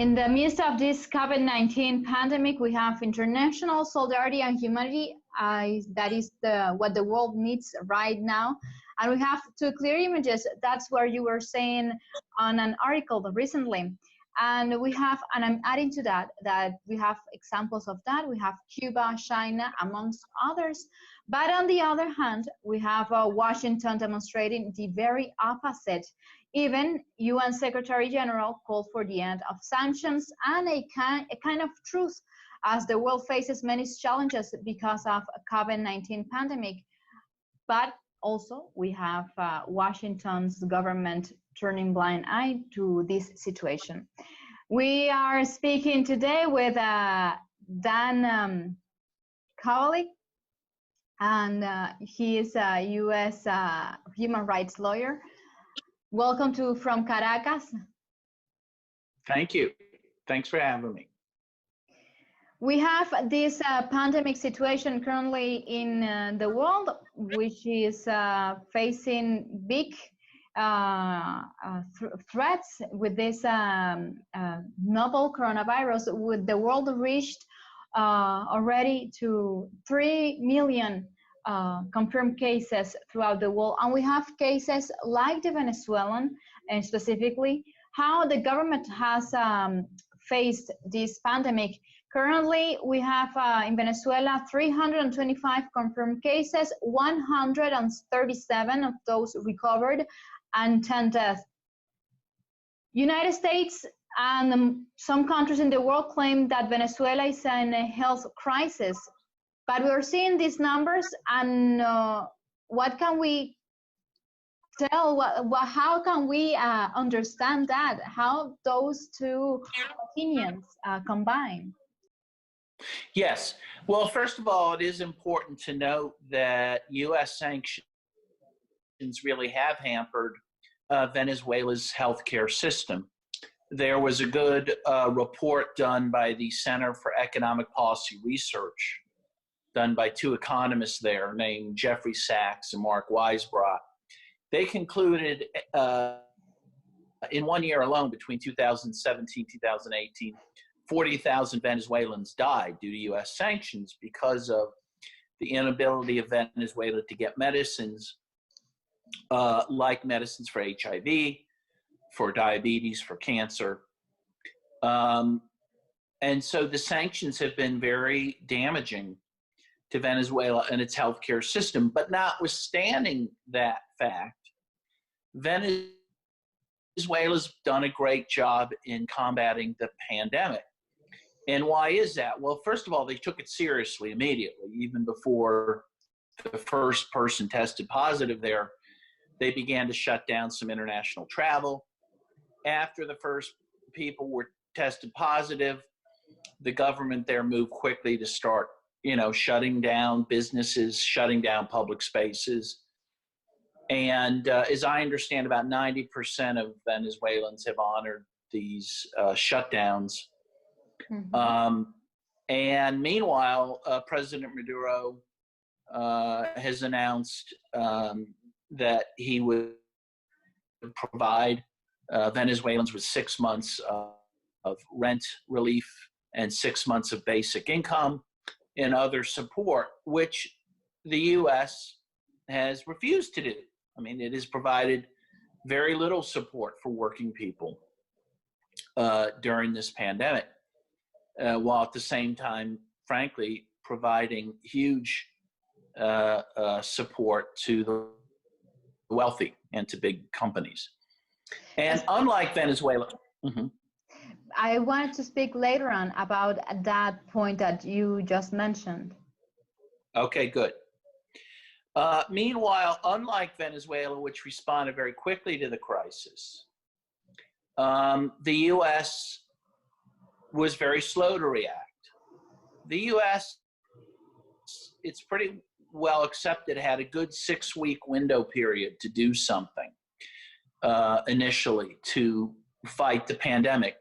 In the midst of this COVID-19 pandemic, we have international solidarity and humanity. That is what the world needs right now. And we have two clear images. That's where you were saying on an article recently. And we have, and I'm adding to that, that we have examples of that. We have Cuba, China, amongst others. But on the other hand, we have Washington demonstrating the very opposite. Even UN Secretary General called for the end of sanctions and a kind of truce as the world faces many challenges because of COVID-19 pandemic. But also we have Washington's government turning blind eye to this situation. We are speaking today with Dan Kovalik, and he is a U.S. human rights lawyer. Welcome to From Caracas. Thank you. Thanks for having me. We have this pandemic situation currently in the world, which is facing big threats with this novel coronavirus. With the world reached already to 3 million confirmed cases throughout the world, and we have cases like the Venezuelan, and specifically how the government has faced this pandemic. Currently, we have in Venezuela 325 confirmed cases, 137 of those recovered, and 10 deaths. United States and some countries in the world claim that Venezuela is in a health crisis, but we're seeing these numbers, and what can we tell? How can we understand that? How those two opinions combine? Yes. Well, first of all, it is important to note that U.S. sanctions really have hampered Venezuela's healthcare system. There was a good report done by the Center for Economic Policy Research, done by two economists there named Jeffrey Sachs and Mark Weisbrot. They concluded in 1 year alone, between 2017 and 2018, 40,000 Venezuelans died due to U.S. sanctions because of the inability of Venezuela to get medicines, like medicines for HIV, for diabetes, for cancer. And so the sanctions have been very damaging to Venezuela and its healthcare system. But notwithstanding that fact, Venezuela's done a great job in combating the pandemic. And why is that? Well, first of all, they took it seriously immediately. Even before the first person tested positive there, they began to shut down some international travel. After the first people were tested positive, the government there moved quickly to start, shutting down businesses, shutting down public spaces. And as I understand, about 90% of Venezuelans have honored these shutdowns. Mm-hmm. And meanwhile, President Maduro has announced that he would provide Venezuelans with 6 months of rent relief and 6 months of basic income and other support, which the U.S. has refused to do. I mean, it has provided very little support for working people during this pandemic, while at the same time, frankly, providing huge support to the wealthy and to big companies. And unlike Venezuela, I wanted to speak later on about that point that you just mentioned. Okay, good. Meanwhile, unlike Venezuela, which responded very quickly to the crisis, the U.S. was very slow to react. The U.S., it's pretty well accepted, had a good 6-week window period to do something initially to fight the pandemic.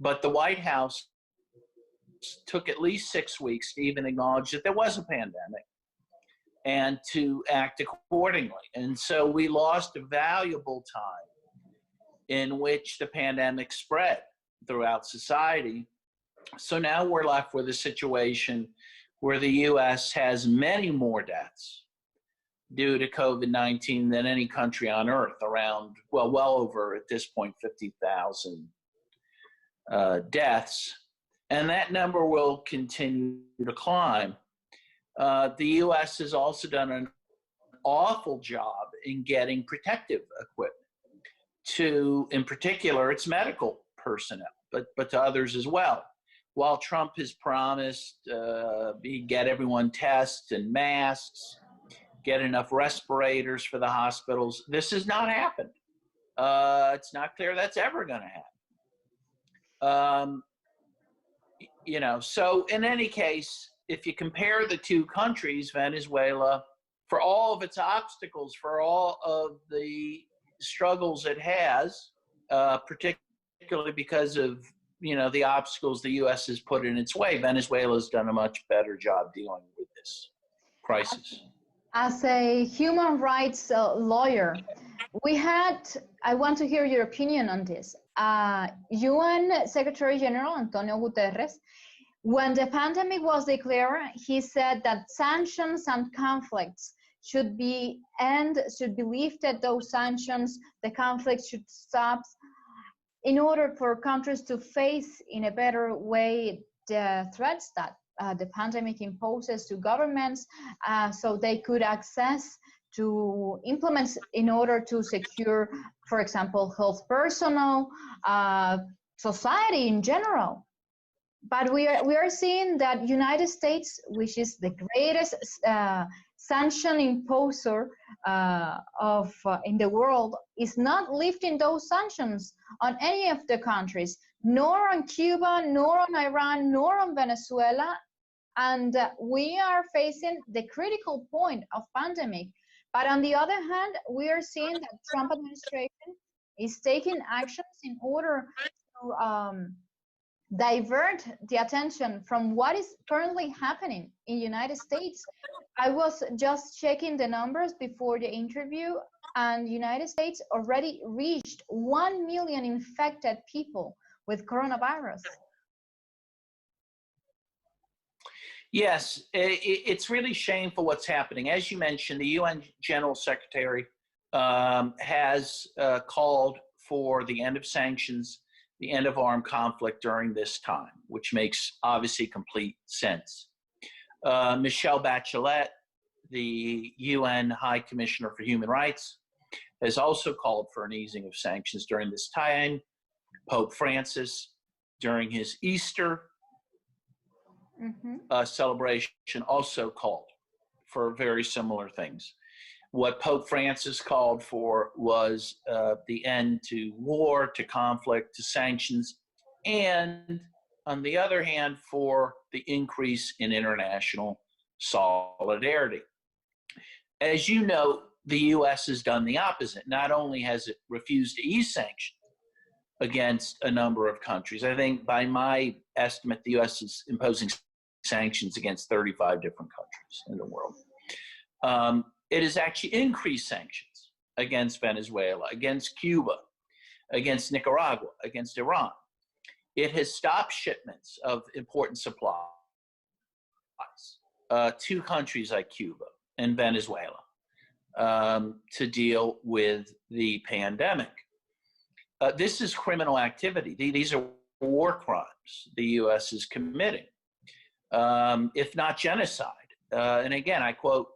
But the White House took at least 6 weeks to even acknowledge that there was a pandemic and to act accordingly. And so we lost a valuable time in which the pandemic spread. throughout society. So now we're left with a situation where the U.S. has many more deaths due to COVID-19 than any country on earth, around, well over at this point, 50,000 deaths. And that number will continue to climb. The U.S. has also done an awful job in getting protective equipment to, in particular, its medical personnel, but to others as well. While Trump has promised get everyone tests and masks, get enough respirators for the hospitals, this has not happened. It's not clear that's ever going to happen. So in any case, if you compare the two countries, Venezuela, for all of its obstacles, for all of the struggles it has, particularly because of the obstacles the U.S. has put in its way, Venezuela has done a much better job dealing with this crisis. As a human rights lawyer, I want to hear your opinion on this. UN Secretary General Antonio Guterres, when the pandemic was declared, he said that sanctions and conflicts should be lifted, those sanctions, the conflict should stop, in order for countries to face in a better way the threats that the pandemic imposes to governments, so they could access to implements in order to secure, for example, health personnel, society in general. But we are seeing that United States, which is the greatest sanction imposer in the world, is not lifting those sanctions on any of the countries, nor on Cuba, nor on Iran, nor on Venezuela. And we are facing the critical point of pandemic. But on the other hand, we are seeing that Trump administration is taking actions in order to divert the attention from what is currently happening in the United States. I was just checking the numbers before the interview, and the United States already reached 1 million infected people with coronavirus. Yes, it's really shameful what's happening. As you mentioned, the UN General Secretary has called for the end of sanctions, the end of armed conflict during this time, which makes obviously complete sense. Michelle Bachelet, the UN High Commissioner for Human Rights, has also called for an easing of sanctions during this time. Pope Francis, during his Easter celebration, also called for very similar things. What Pope Francis called for was the end to war, to conflict, to sanctions, and on the other hand, for the increase in international solidarity. As you know, the U.S. has done the opposite. Not only has it refused to ease sanctions against a number of countries, I think by my estimate, the U.S. is imposing sanctions against 35 different countries in the world. It has actually increased sanctions against Venezuela, against Cuba, against Nicaragua, against Iran. It has stopped shipments of important supplies to countries like Cuba and Venezuela to deal with the pandemic. This is criminal activity. These are war crimes the U.S. is committing, if not genocide. And again, I quote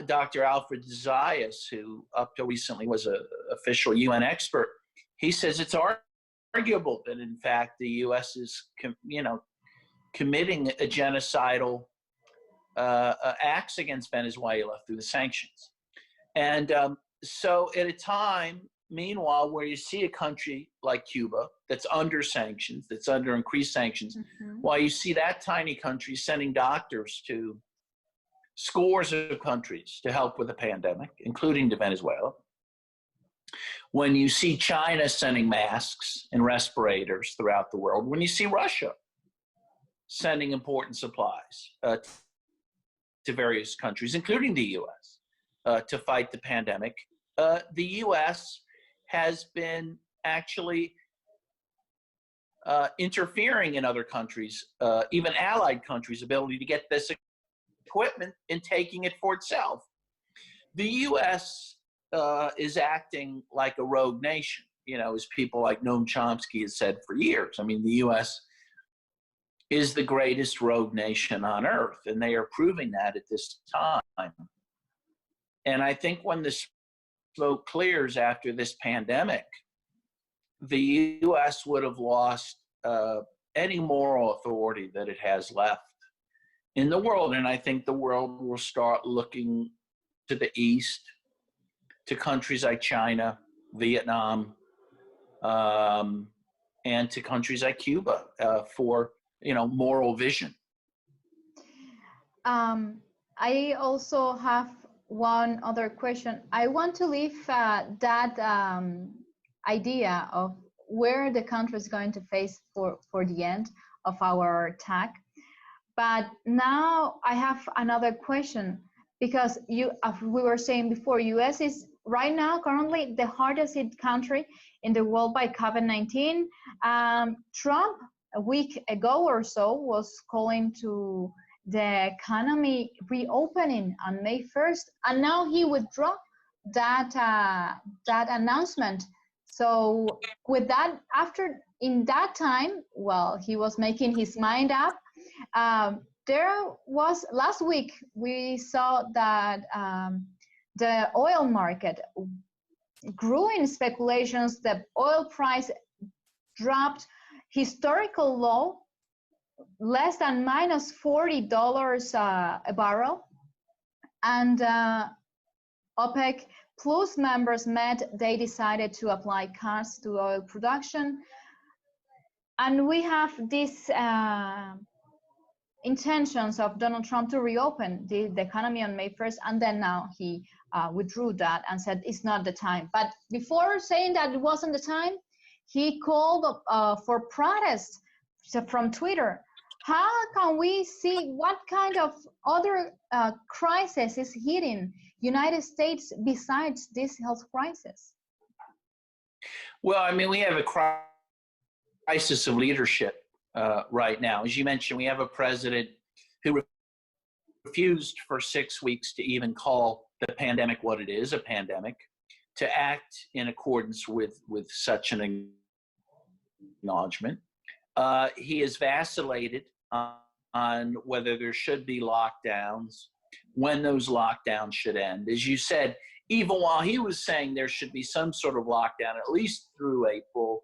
Dr. Alfred Zayas, who up till recently was an official UN expert. He says it's arguable that, in fact, the U.S. is, committing a genocidal acts against Venezuela through the sanctions. And so at a time, meanwhile, where you see a country like Cuba that's under sanctions, that's under increased sanctions, while you see that tiny country sending doctors to scores of countries to help with the pandemic, including to Venezuela, when you see China sending masks and respirators throughout the world, when you see Russia sending important supplies to various countries, including the U.S., to fight the pandemic, the U.S. has been actually interfering in other countries, even allied countries' ability to get this equipment and taking it for itself. The U.S. Is acting like a rogue nation, as people like Noam Chomsky has said for years. I mean, the U.S. is the greatest rogue nation on earth, and they are proving that at this time. And I think when the smoke clears after this pandemic, the U.S. would have lost any moral authority that it has left in the world. And I think the world will start looking to the East, to countries like China, Vietnam, and to countries like Cuba for moral vision. I also have one other question. I want to leave that idea of where the country is going to face for the end of our attack. But now I have another question, because as we were saying before, U.S. is right now currently the hardest hit country in the world by COVID-19. Trump, a week ago or so, was calling to the economy reopening on May 1st, and now he withdrew that announcement. So with that, in that time, well, he was making his mind up. There was, last week, we saw that the oil market grew in speculations. The oil price dropped historical low, less than minus $40 a barrel. And OPEC Plus members met. They decided to apply cuts to oil production. And we have these intentions of Donald Trump to reopen the economy on May 1st, and then now he withdrew that and said it's not the time. But before saying that it wasn't the time, he called for protests from Twitter. How can we see what kind of other crisis is hitting United States besides this health crisis? Well, I mean, we have a crisis of leadership right now. As you mentioned, we have a president who refused for 6 weeks to even call the pandemic what it is, a pandemic, to act in accordance with such an acknowledgement. He has vacillated on whether there should be lockdowns, when those lockdowns should end. As you said, even while he was saying there should be some sort of lockdown, at least through April,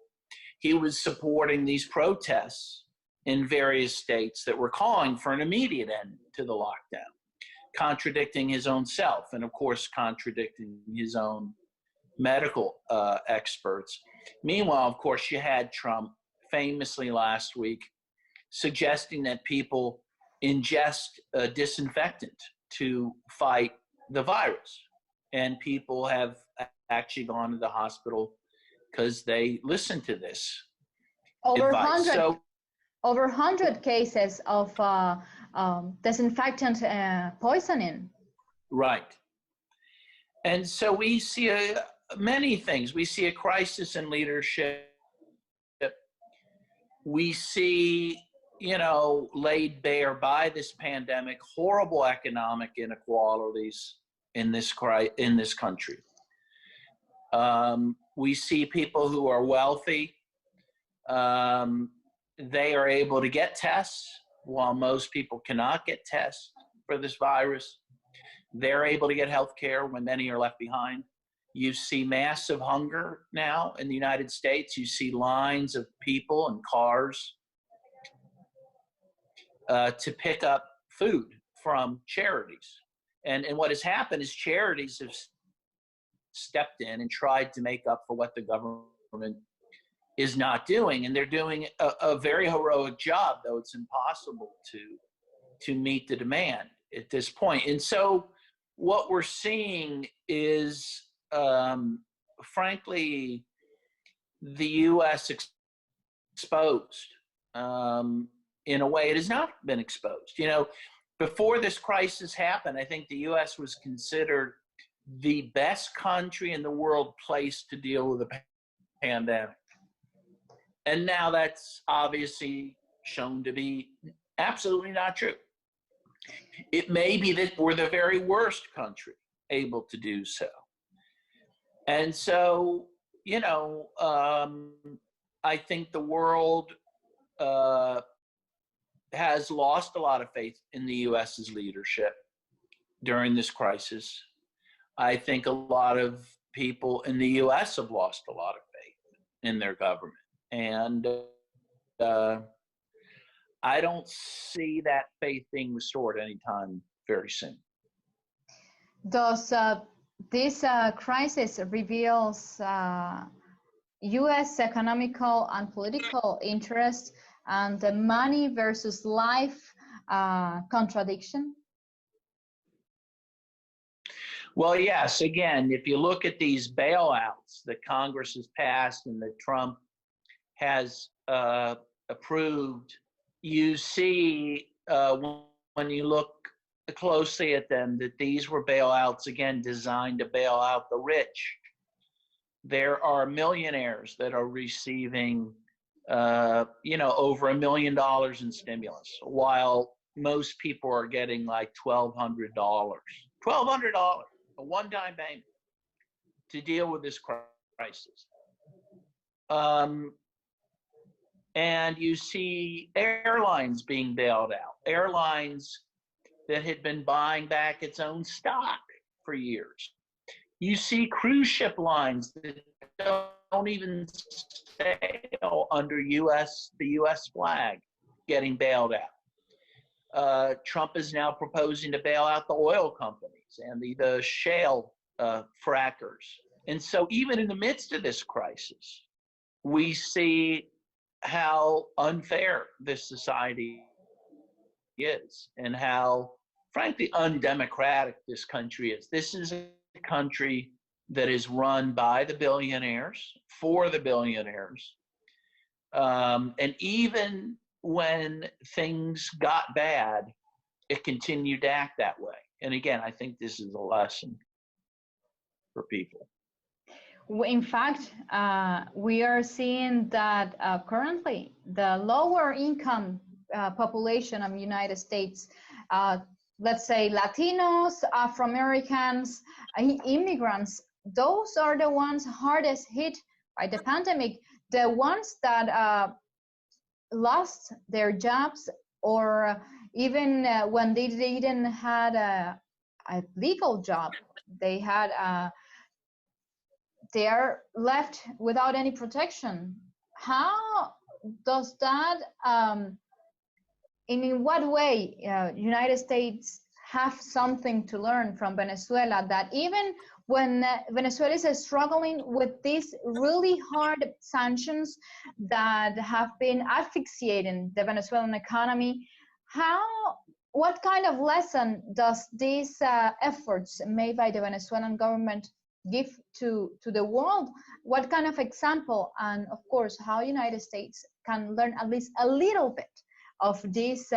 he was supporting these protests in various states that were calling for an immediate end to the lockdown, contradicting his own self and, of course, contradicting his own medical experts. Meanwhile, of course, you had Trump famously last week suggesting that people ingest a disinfectant to fight the virus. And people have actually gone to the hospital because they listened to this advice. Over 100 cases of disinfectant poisoning. Right. And so we see many things. We see a crisis in leadership. We see, laid bare by this pandemic, horrible economic inequalities in this country. We see people who are wealthy. They are able to get tests while most people cannot get tests for this virus. They're able to get health care when many are left behind. You see massive hunger now in the United States. You see lines of people and cars to pick up food from charities. And what has happened is charities have stepped in and tried to make up for what the government is not doing. And they're doing a very heroic job, though it's impossible to meet the demand at this point. And so what we're seeing is, frankly, the U.S. exposed in a way it has not been exposed. Before this crisis happened, I think the U.S. was considered the best country in the world placed to deal with the pandemic. And now that's obviously shown to be absolutely not true. It may be that we're the very worst country able to do so. And so, I think the world has lost a lot of faith in the US's leadership during this crisis. I think a lot of people in the US have lost a lot of faith in their government. And I don't see that faith being restored anytime very soon. Does this crisis reveals U.S. economical and political interests and the money versus life contradiction? Well, yes. Again, if you look at these bailouts that Congress has passed and that Trump has approved, you see when you look closely at them that these were bailouts, again, designed to bail out the rich. There are millionaires that are receiving, over $1 million in stimulus, while most people are getting like $1,200. $1,200, a one-time payment to deal with this crisis. And you see airlines being bailed out, airlines that had been buying back its own stock for years. You see cruise ship lines that don't even sail under the U.S. flag getting bailed out. Trump is now proposing to bail out the oil companies and the shale frackers. And so even in the midst of this crisis, we see how unfair this society is and how, frankly, undemocratic this country is. This is a country that is run by the billionaires, for the billionaires. And even when things got bad, it continued to act that way. And again, I think this is a lesson for people. In fact, we are seeing that currently the lower income population of the United States, let's say Latinos, Afro-Americans, immigrants, those are the ones hardest hit by the pandemic. The ones that lost their jobs, or even when they didn't had a legal job, they are left without any protection. How does that, in what way United States have something to learn from Venezuela, that even when Venezuela is struggling with these really hard sanctions that have been asphyxiating the Venezuelan economy, what kind of lesson does these efforts made by the Venezuelan government give to the world? What kind of example, and of course, how United States can learn at least a little bit of this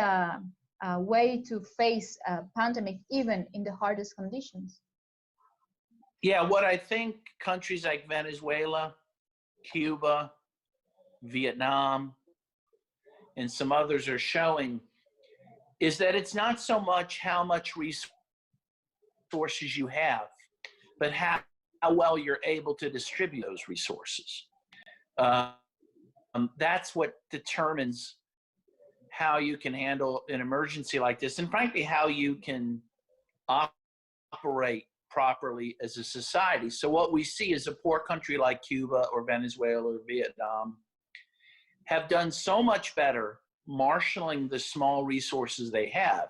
way to face a pandemic, even in the hardest conditions? Yeah, what I think countries like Venezuela, Cuba, Vietnam, and some others are showing is that it's not so much how much resources you have, but how well you're able to distribute those resources. That's what determines how you can handle an emergency like this, and frankly, how you can operate properly as a society. So what we see is a poor country like Cuba or Venezuela or Vietnam have done so much better marshaling the small resources they have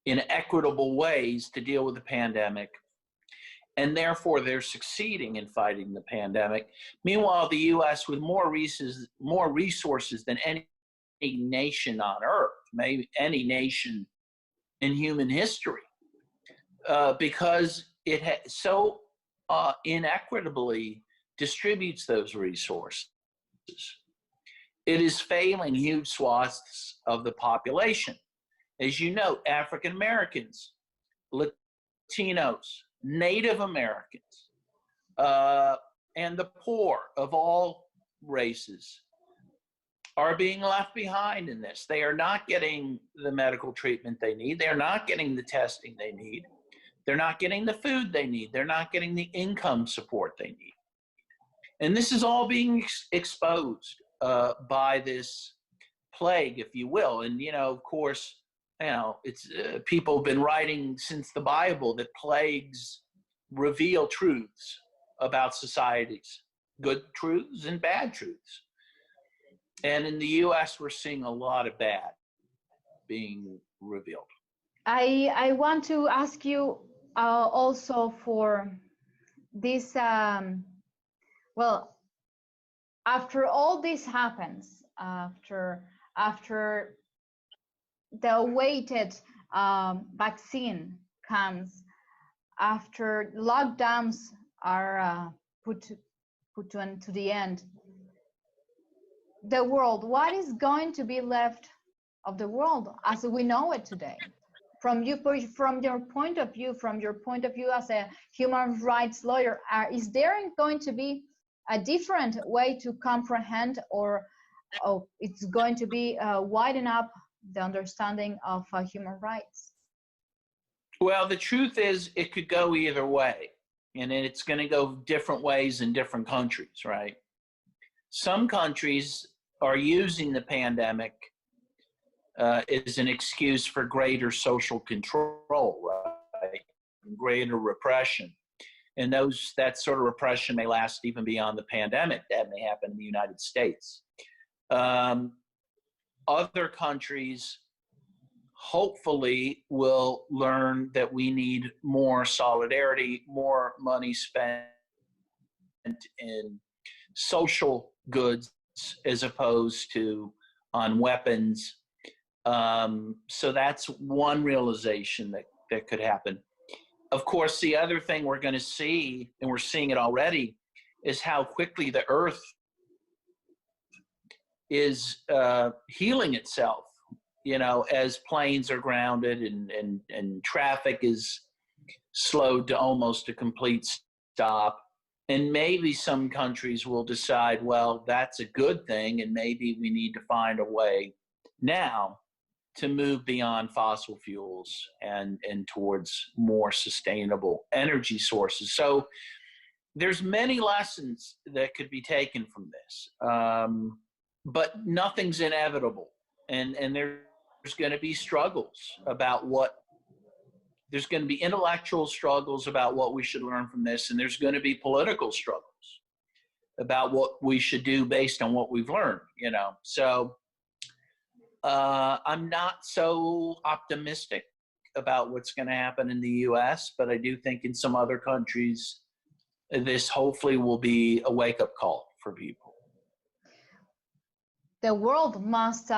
in equitable ways to deal with the pandemic, and therefore they're succeeding in fighting the pandemic. Meanwhile, the U.S., with more resources than any nation on earth, maybe any nation in human history, because it so inequitably distributes those resources, it is failing huge swaths of the population. As you know, African Americans, Latinos, Native Americans, and the poor of all races are being left behind in this. They are not getting the medical treatment they need. They're not getting the testing they need. They're not getting the food they need. They're not getting the income support they need. And this is all being exposed by this plague, if you will. And, of course, it's people have been writing since the Bible that plagues reveal truths about societies, good truths and bad truths. And in the U.S., we're seeing a lot of bad being revealed. I want to ask you also for this, well, after all this happens, after the awaited vaccine comes, after lockdowns are put to the end, the world, what is going to be left of the world as we know it today? From your point of view, as a human rights lawyer, is there going to be a different way to comprehend, or it's going to be widen up the understanding of human rights? Well, the truth is it could go either way, and it's going to go different ways in different countries, right? Some countries are using the pandemic as an excuse for greater social control, right? Greater repression. And that sort of repression may last even beyond the pandemic. That may happen in the United States. Other countries hopefully will learn that we need more solidarity, more money spent in social goods as opposed to on weapons. So that's one realization that could happen. Of course, the other thing we're going to see, and we're seeing it already, is how quickly the earth is healing itself, as planes are grounded and traffic is slowed to almost a complete stop. And maybe some countries will decide, well, that's a good thing, and maybe we need to find a way now to move beyond fossil fuels and towards more sustainable energy sources. So there's many lessons that could be taken from this, but nothing's inevitable. And there's going to be struggles about there's going to be intellectual struggles about what we should learn from this, and there's going to be political struggles about what we should do based on what we've learned, So I'm not so optimistic about what's going to happen in the U.S., but I do think in some other countries, this hopefully will be a wake-up call for people. The world must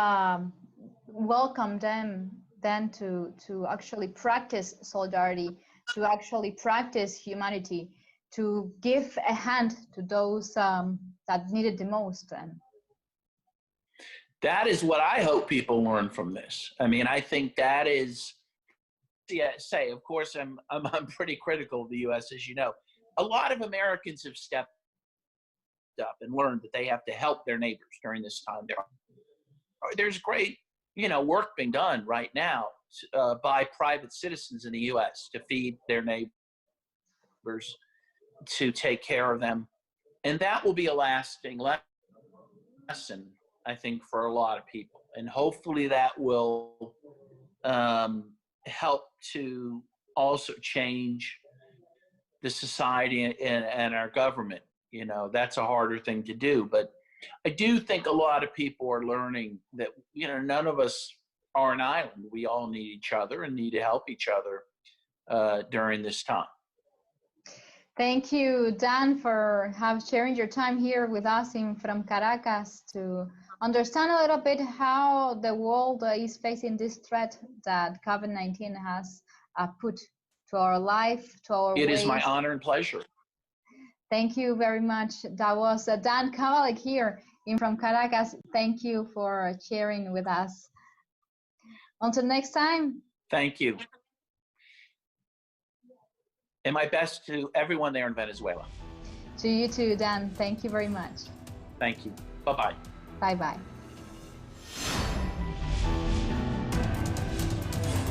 welcome them then to actually practice solidarity, to actually practice humanity, to give a hand to those that need it the most. And that is what I hope people learn from this. I mean, I think that is, of course, I'm pretty critical of the U.S., as you know. A lot of Americans have stepped up and learned that they have to help their neighbors during this time. There's great, work being done right now by private citizens in the U.S. to feed their neighbors, to take care of them. And that will be a lasting lesson, I think, for a lot of people. And hopefully that will help to also change the society and our government. That's a harder thing to do. But I do think a lot of people are learning that, none of us are an island. We all need each other and need to help each other during this time. Thank you, Dan, for sharing your time here with us from Caracas to understand a little bit how the world is facing this threat that COVID-19 has put to our life, to our ways. It is my honor and pleasure. Thank you very much. That was Dan Kovalik here from Caracas. Thank you for sharing with us. Until next time. Thank you. And my best to everyone there in Venezuela. To you too, Dan. Thank you very much. Thank you. Bye-bye. Bye-bye.